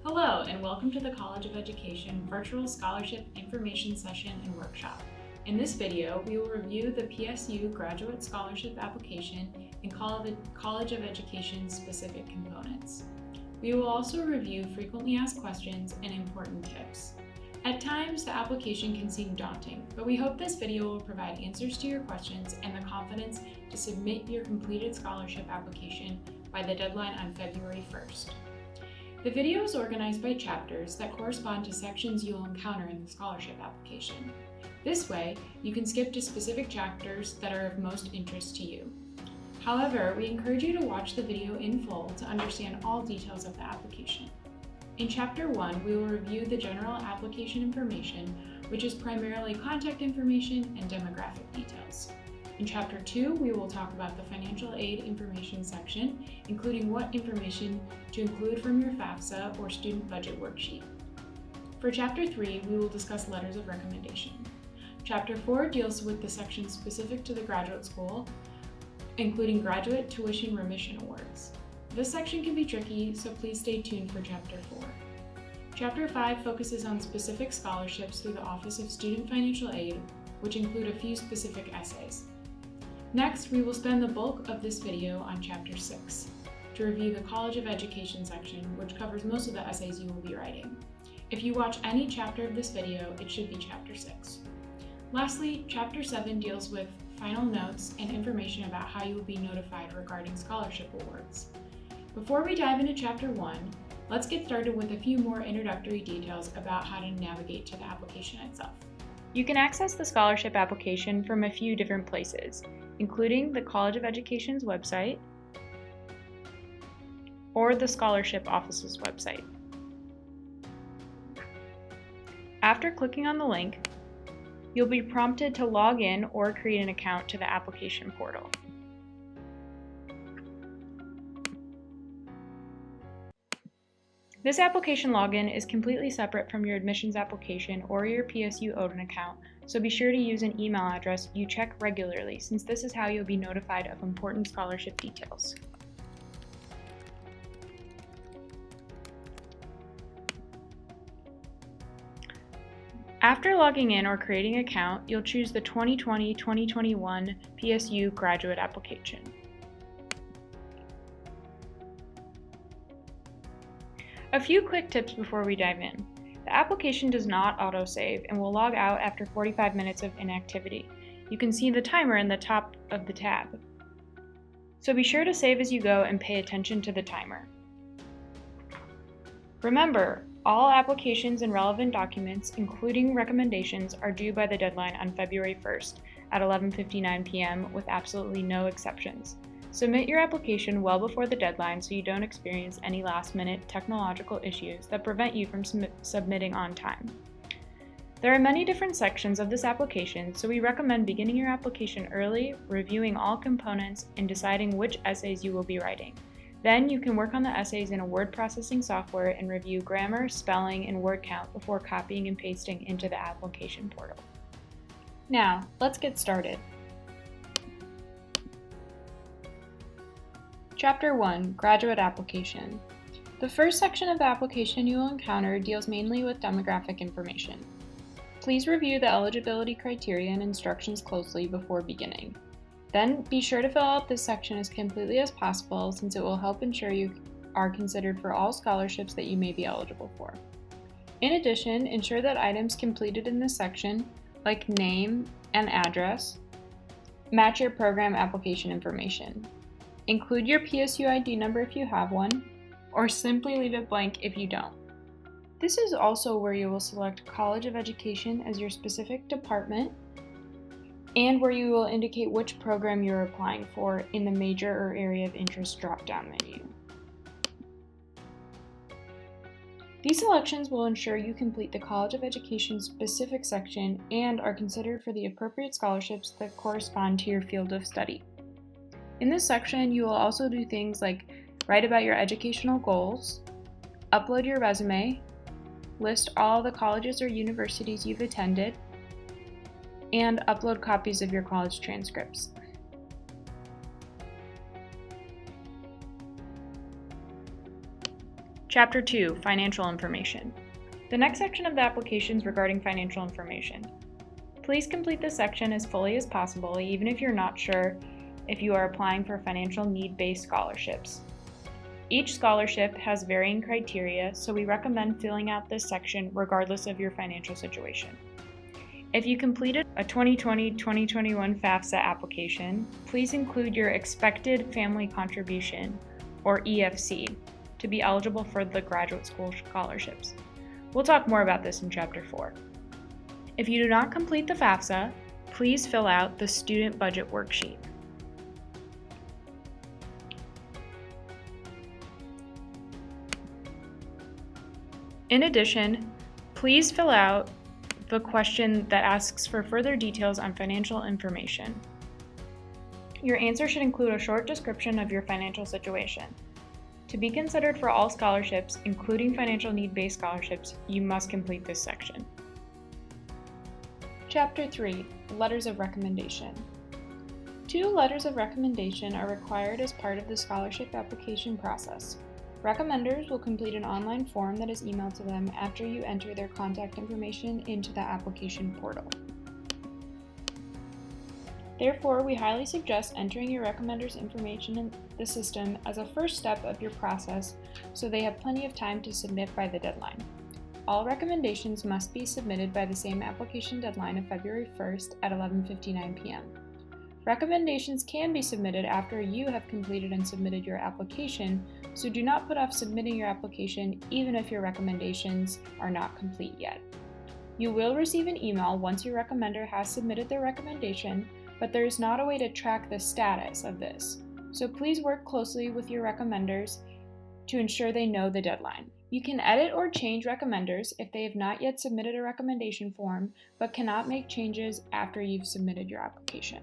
Hello, and welcome to the College of Education Virtual Scholarship Information Session and Workshop. In this video, we will review the PSU Graduate Scholarship Application and College of Education specific components. We will also review frequently asked questions and important tips. At times, the application can seem daunting, but we hope this video will provide answers to your questions and the confidence to submit your completed scholarship application by the deadline on February 1st. The video is organized by chapters that correspond to sections you'll encounter in the scholarship application. This way, you can skip to specific chapters that are of most interest to you. However, we encourage you to watch the video in full to understand all details of the application. In Chapter 1, we will review the general application information, which is primarily contact information and demographic details. In Chapter 2, we will talk about the financial aid information section, including what information to include from your FAFSA or student budget worksheet. For Chapter 3, we will discuss letters of recommendation. Chapter 4 deals with the section specific to the graduate school, including graduate tuition remission awards. This section can be tricky, so please stay tuned for Chapter 4. Chapter 5 focuses on specific scholarships through the Office of Student Financial Aid, which include a few specific essays. Next, we will spend the bulk of this video on Chapter 6 to review the College of Education section, which covers most of the essays you will be writing. If you watch any chapter of this video, it should be Chapter 6. Lastly, Chapter 7 deals with final notes and information about how you will be notified regarding scholarship awards. Before we dive into Chapter 1, let's get started with a few more introductory details about how to navigate to the application itself. You can access the scholarship application from a few different places, including the College of Education's website or the Scholarship Office's website. After clicking on the link, you'll be prompted to log in or create an account to the application portal. This application login is completely separate from your admissions application or your PSU Odin account, so be sure to use an email address you check regularly, since this is how you'll be notified of important scholarship details. After logging in or creating an account, you'll choose the 2020-2021 PSU graduate application. A few quick tips before we dive in. The application does not autosave and will log out after 45 minutes of inactivity. You can see the timer in the top of the tab. So be sure to save as you go and pay attention to the timer. Remember, all applications and relevant documents, including recommendations, are due by the deadline on February 1st at 11:59 p.m. with absolutely no exceptions. Submit your application well before the deadline so you don't experience any last-minute technological issues that prevent you from submitting on time. There are many different sections of this application, so we recommend beginning your application early, reviewing all components, and deciding which essays you will be writing. Then you can work on the essays in a word processing software and review grammar, spelling, and word count before copying and pasting into the application portal. Now, let's get started. Chapter 1, Graduate Application. The first section of the application you will encounter deals mainly with demographic information. Please review the eligibility criteria and instructions closely before beginning. Then be sure to fill out this section as completely as possible, since it will help ensure you are considered for all scholarships that you may be eligible for. In addition, ensure that items completed in this section, like name and address, match your program application information. Include your PSU ID number if you have one, or simply leave it blank if you don't. This is also where you will select College of Education as your specific department, and where you will indicate which program you're applying for in the major or area of interest drop-down menu. These selections will ensure you complete the College of Education specific section and are considered for the appropriate scholarships that correspond to your field of study. In this section, you will also do things like write about your educational goals, upload your resume, list all the colleges or universities you've attended, and upload copies of your college transcripts. Chapter 2, Financial Information. The next section of the application is regarding financial information. Please complete this section as fully as possible, even if you're not sure if you are applying for financial need-based scholarships. Each scholarship has varying criteria, so we recommend filling out this section regardless of your financial situation. If you completed a 2020-2021 FAFSA application, please include your expected family contribution, or EFC, to be eligible for the graduate school scholarships. We'll talk more about this in Chapter 4. If you do not complete the FAFSA, please fill out the student budget worksheet. In addition, please fill out the question that asks for further details on financial information. Your answer should include a short description of your financial situation. To be considered for all scholarships, including financial need-based scholarships, you must complete this section. Chapter 3, Letters of Recommendation. 2 letters of recommendation are required as part of the scholarship application process. Recommenders will complete an online form that is emailed to them after you enter their contact information into the application portal. Therefore, we highly suggest entering your recommenders' information in the system as a first step of your process so they have plenty of time to submit by the deadline. All recommendations must be submitted by the same application deadline of February 1st at 11:59 p.m. Recommendations can be submitted after you have completed and submitted your application, so do not put off submitting your application even if your recommendations are not complete yet. You will receive an email once your recommender has submitted their recommendation, but there is not a way to track the status of this, so please work closely with your recommenders to ensure they know the deadline. You can edit or change recommenders if they have not yet submitted a recommendation form, but cannot make changes after you've submitted your application.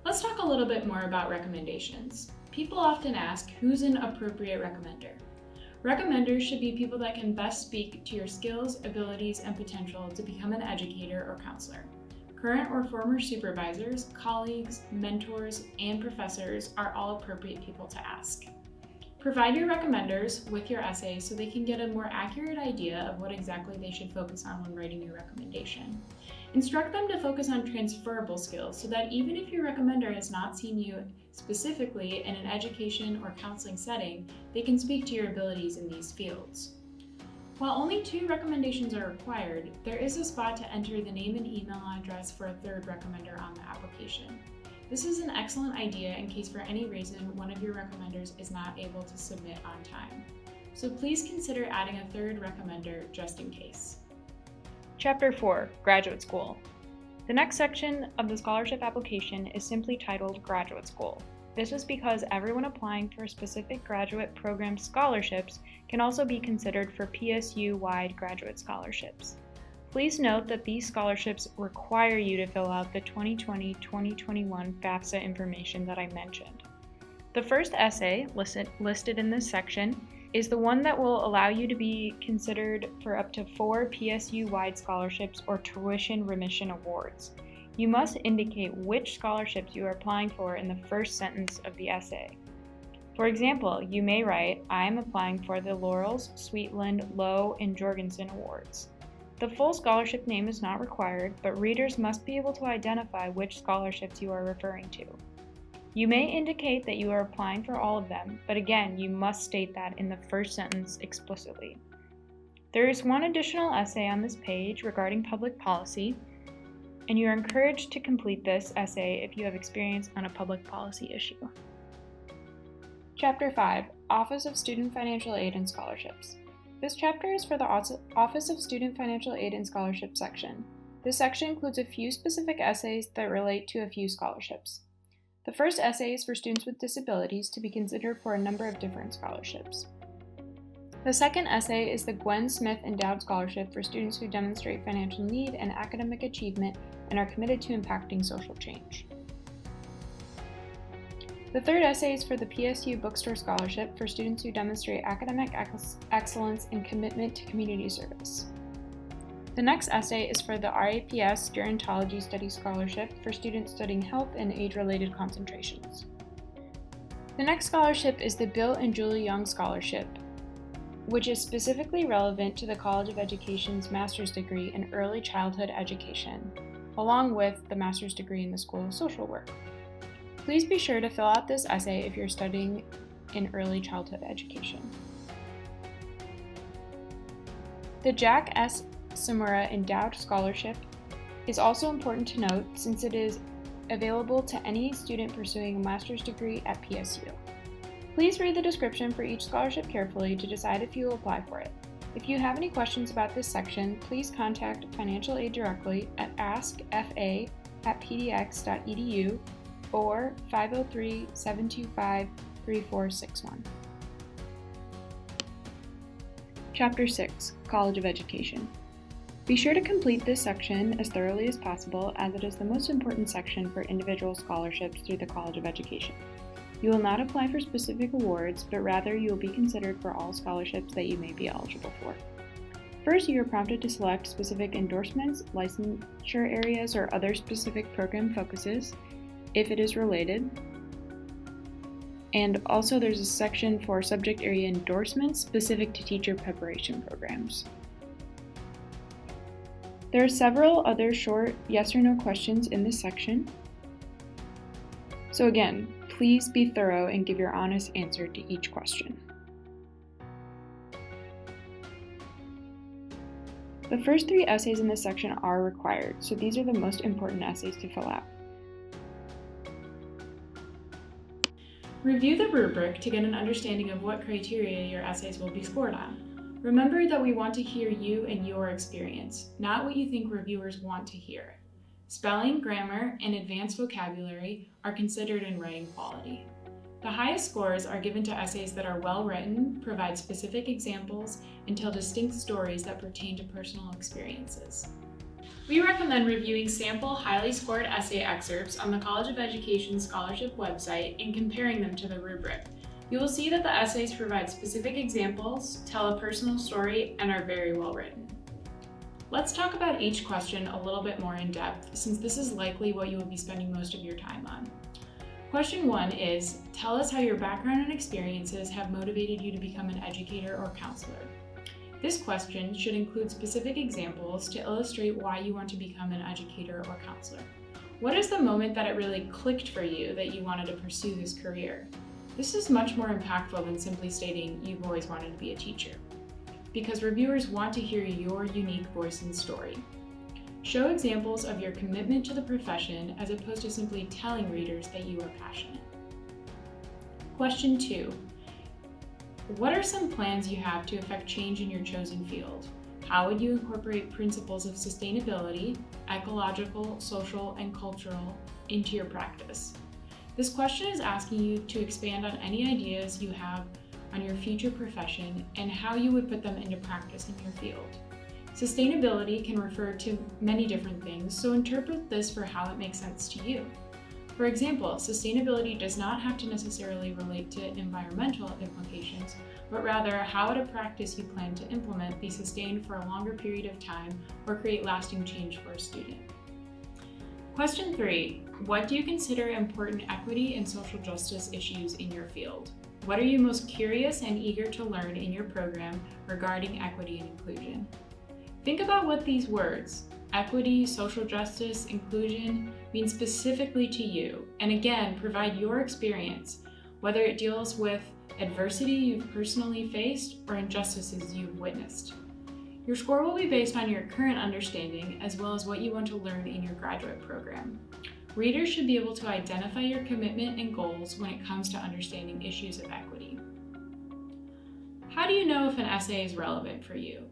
Let's talk a little bit more about recommendations. People often ask, who's an appropriate recommender? Recommenders should be people that can best speak to your skills, abilities, and potential to become an educator or counselor. Current or former supervisors, colleagues, mentors, and professors are all appropriate people to ask. Provide your recommenders with your essay so they can get a more accurate idea of what exactly they should focus on when writing your recommendation. Instruct them to focus on transferable skills so that even if your recommender has not seen you specifically in an education or counseling setting, they can speak to your abilities in these fields. While only 2 recommendations are required, there is a spot to enter the name and email address for a 3rd recommender on the application. This is an excellent idea in case for any reason one of your recommenders is not able to submit on time. So please consider adding a 3rd recommender just in case. Chapter 4, Graduate School. The next section of the scholarship application is simply titled Graduate School. This is because everyone applying for specific graduate program scholarships can also be considered for PSU-wide graduate scholarships. Please note that these scholarships require you to fill out the 2020-2021 FAFSA information that I mentioned. The first essay listed in this section is the one that will allow you to be considered for up to 4 PSU-wide scholarships or tuition remission awards. You must indicate which scholarships you are applying for in the first sentence of the essay. For example, you may write, I am applying for the Laurels, Sweetland, Lowe, and Jorgensen Awards. The full scholarship name is not required, but readers must be able to identify which scholarships you are referring to. You may indicate that you are applying for all of them, but again, you must state that in the first sentence explicitly. There is one additional essay on this page regarding public policy, and you are encouraged to complete this essay if you have experience on a public policy issue. Chapter 5, Office of Student Financial Aid and Scholarships. This chapter is for the Office of Student Financial Aid and Scholarship section. This section includes a few specific essays that relate to a few scholarships. The first essay is for students with disabilities to be considered for a number of different scholarships. The second essay is the Gwen Smith Endowed Scholarship for students who demonstrate financial need and academic achievement and are committed to impacting social change. The third essay is for the PSU Bookstore Scholarship for students who demonstrate academic excellence and commitment to community service. The next essay is for the RAPS Gerontology Study Scholarship for students studying health and age-related concentrations. The next scholarship is the Bill and Julie Young Scholarship, which is specifically relevant to the College of Education's master's degree in early childhood education, along with the master's degree in the School of Social Work. Please be sure to fill out this essay if you're studying in early childhood education. The Jack S. Samura Endowed Scholarship is also important to note since it is available to any student pursuing a master's degree at PSU. Please read the description for each scholarship carefully to decide if you will apply for it. If you have any questions about this section, please contact financial aid directly at askfa@pdx.edu or 503-725-3461. Chapter 6, College of Education. Be sure to complete this section as thoroughly as possible, as it is the most important section for individual scholarships through the College of Education. You will not apply for specific awards, but rather you will be considered for all scholarships that you may be eligible for. First, you are prompted to select specific endorsements, licensure areas, or other specific program focuses, if it is related. And also there's a section for subject area endorsements specific to teacher preparation programs. There are several other short yes or no questions in this section. So again, please be thorough and give your honest answer to each question. The first 3 essays in this section are required, so these are the most important essays to fill out. Review the rubric to get an understanding of what criteria your essays will be scored on. Remember that we want to hear you and your experience, not what you think reviewers want to hear. Spelling, grammar, and advanced vocabulary are considered in writing quality. The highest scores are given to essays that are well written, provide specific examples, and tell distinct stories that pertain to personal experiences. We recommend reviewing sample highly scored essay excerpts on the College of Education Scholarship website and comparing them to the rubric. You will see that the essays provide specific examples, tell a personal story, and are very well written. Let's talk about each question a little bit more in depth, since this is likely what you will be spending most of your time on. Question 1 is, tell us how your background and experiences have motivated you to become an educator or counselor. This question should include specific examples to illustrate why you want to become an educator or counselor. What is the moment that it really clicked for you that you wanted to pursue this career? This is much more impactful than simply stating you've always wanted to be a teacher, because reviewers want to hear your unique voice and story. Show examples of your commitment to the profession as opposed to simply telling readers that you are passionate. Question 2. What are some plans you have to affect change in your chosen field? How would you incorporate principles of sustainability, ecological, social, and cultural into your practice? This question is asking you to expand on any ideas you have on your future profession and how you would put them into practice in your field. Sustainability can refer to many different things, so interpret this for how it makes sense to you. For example, sustainability does not have to necessarily relate to environmental implications, but rather how would a practice you plan to implement be sustained for a longer period of time or create lasting change for a student. Question 3. What do you consider important equity and social justice issues in your field? What are you most curious and eager to learn in your program regarding equity and inclusion? Think about what these words, equity, social justice, inclusion, mean specifically to you, and again, provide your experience, whether it deals with adversity you've personally faced or injustices you've witnessed. Your score will be based on your current understanding as well as what you want to learn in your graduate program. Readers should be able to identify your commitment and goals when it comes to understanding issues of equity. How do you know if an essay is relevant for you?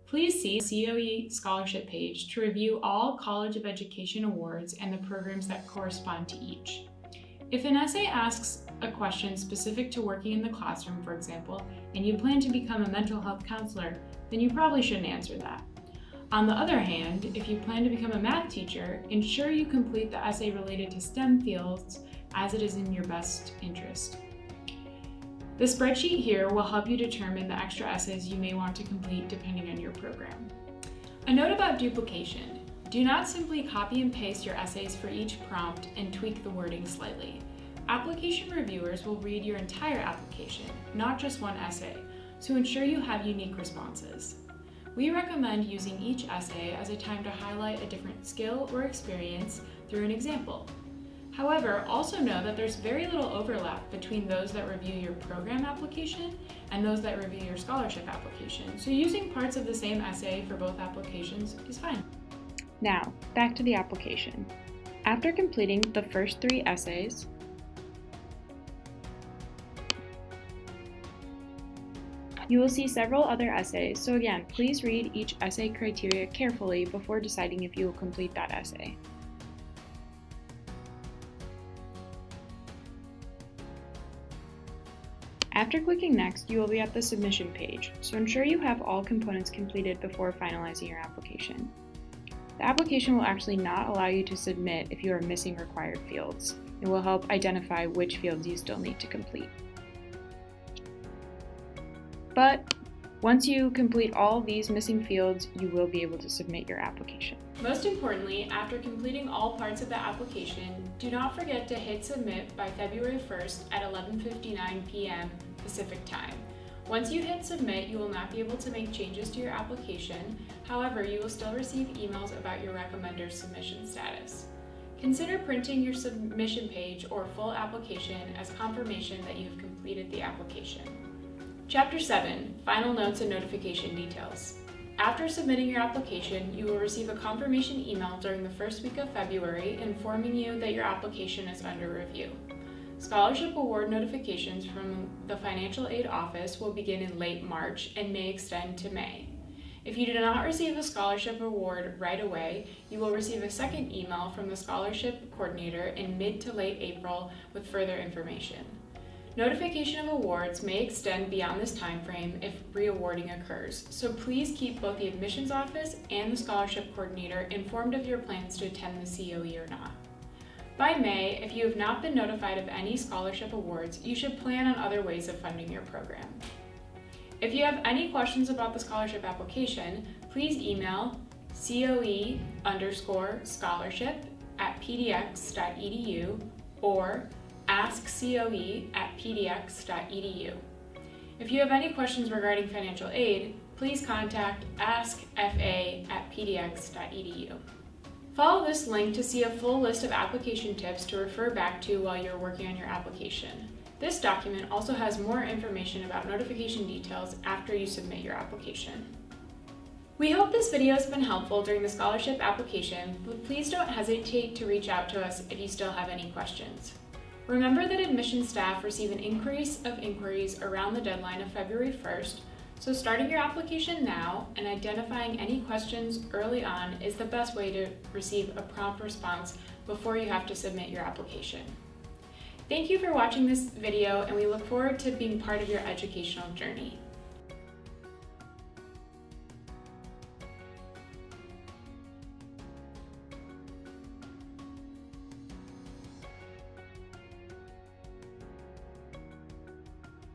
Please see the COE scholarship page to review all College of Education awards and the programs that correspond to each. If an essay asks a question specific to working in the classroom, for example, and you plan to become a mental health counselor, then you probably shouldn't answer that. On the other hand, if you plan to become a math teacher, ensure you complete the essay related to STEM fields as it is in your best interest. The spreadsheet here will help you determine the extra essays you may want to complete depending on your program. A note about duplication. Do not simply copy and paste your essays for each prompt and tweak the wording slightly. Application reviewers will read your entire application, not just one essay, so ensure you have unique responses. We recommend using each essay as a time to highlight a different skill or experience through an example. However, also know that there's very little overlap between those that review your program application and those that review your scholarship application, so using parts of the same essay for both applications is fine. Now, back to the application. After completing the first 3 essays, you will see several other essays, so again, please read each essay criteria carefully before deciding if you will complete that essay. After clicking Next, you will be at the submission page, so ensure you have all components completed before finalizing your application. The application will actually not allow you to submit if you are missing required fields. It will help identify which fields you still need to complete. But once you complete all these missing fields, you will be able to submit your application. Most importantly, after completing all parts of the application, do not forget to hit submit by February 1st at 11:59 p.m. Pacific Time. Once you hit submit, you will not be able to make changes to your application. However, you will still receive emails about your recommender's submission status. Consider printing your submission page or full application as confirmation that you have completed the application. Chapter 7, Final Notes and Notification Details. After submitting your application, you will receive a confirmation email during the first week of February informing you that your application is under review. Scholarship award notifications from the Financial Aid Office will begin in late March and may extend to May. If you do not receive a scholarship award right away, you will receive a second email from the scholarship coordinator in mid to late April with further information. Notification of awards may extend beyond this timeframe if re-awarding occurs, so please keep both the admissions office and the scholarship coordinator informed of your plans to attend the COE or not. By May, if you have not been notified of any scholarship awards, you should plan on other ways of funding your program. If you have any questions about the scholarship application, please email coe_scholarship@pdx.edu or askcoe@pdx.edu. If you have any questions regarding financial aid, please contact askfa@pdx.edu. Follow this link to see a full list of application tips to refer back to while you're working on your application. This document also has more information about notification details after you submit your application. We hope this video has been helpful during the scholarship application, but please don't hesitate to reach out to us if you still have any questions. Remember that admissions staff receive an increase of inquiries around the deadline of February 1st, so starting your application now and identifying any questions early on is the best way to receive a prompt response before you have to submit your application. Thank you for watching this video, and we look forward to being part of your educational journey.